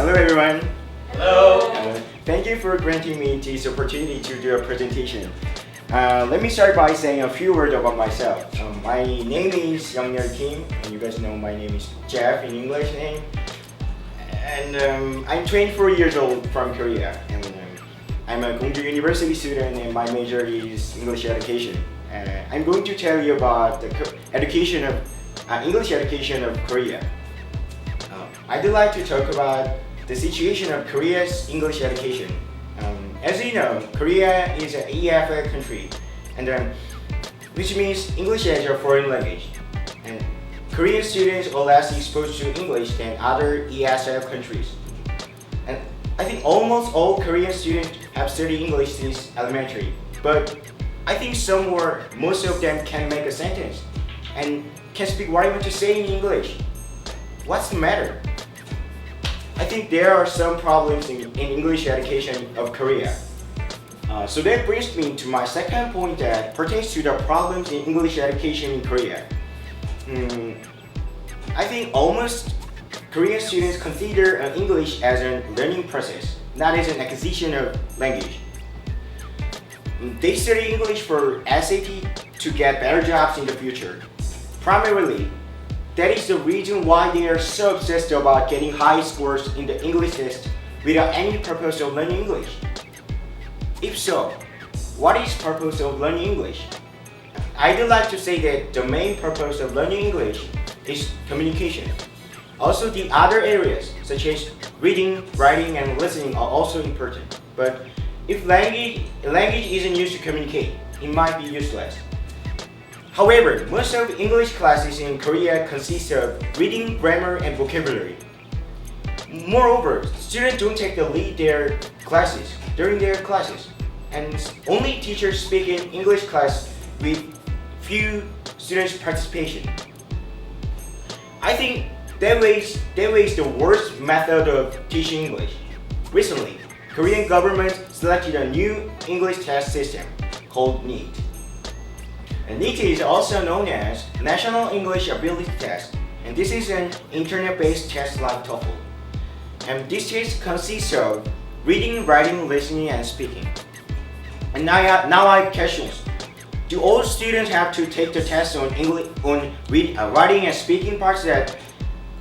Hello everyone. Hello. Thank you for granting me this opportunity to do a presentation. Let me start by saying a few words about myself. My name is Youngyeol Kim, and you guys know my name is Jeff in English name. And I'm 24 years old from Korea, and I'm a Gongju University student, and my major is English education. I'm going to tell you about the English education of Korea. I'd like to talk about the situation of Korea's English education. As you know, Korea is an EFA country, and which means English as a foreign language. And Korean students are less exposed to English than other ESL countries. And I think almost all Korean students have studied English since elementary, but I think most of them can make a sentence and can speak what I want to say in English. What's the matter? I think there are some problems in English education of Korea. So that brings me to my second point that pertains to the problems in English education in Korea. I think almost Korean students consider English as a learning process, not as an acquisition of language. They study English for SAT to get better jobs in the future. Primarily, that is the reason why they are so obsessed about getting high scores in the English test without any purpose of learning English. If so, what is the purpose of learning English? I'd like to say that the main purpose of learning English is communication. Also, the other areas such as reading, writing, and listening are also important. But if language isn't used to communicate, it might be useless. However, most of English classes in Korea consist of reading, grammar, and vocabulary. Moreover, students don't take the lead during their classes, and only teachers speak in English class with few students' participation. I think that way is the worst method of teaching English. Recently, Korean government selected a new English test system called NEET. And NEET is also known as National English Ability Test, and this is an internet-based test like TOEFL. And this test consists of reading, writing, listening, and speaking. And now I have questions. Do all students have to take the test on writing and speaking parts that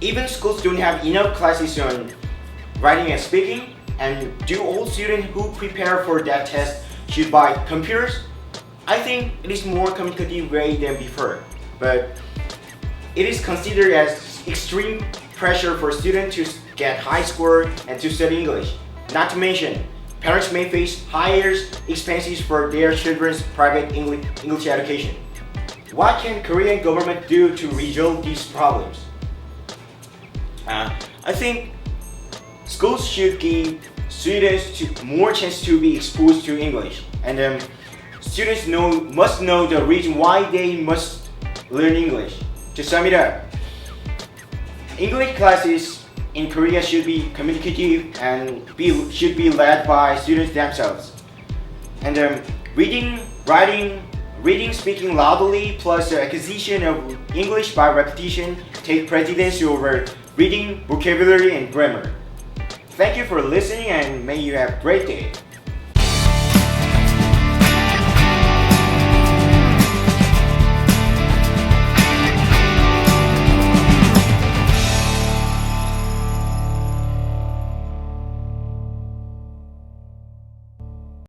even schools don't have enough classes on writing and speaking? And do all students who prepare for that test should buy computers? I think it is more communicative way than before, but it is considered as extreme pressure for students to get high score and to study English. Not to mention, parents may face higher expenses for their children's private English education. What can Korean government do to resolve these problems? I think schools should give students more chance to be exposed to English, and students must know the reason why they must learn English. To sum it up, English classes in Korea should be communicative and should be led by students themselves. And reading, speaking loudly, plus the acquisition of English by repetition take precedence over reading, vocabulary, and grammar. Thank you for listening, and may you have a great day.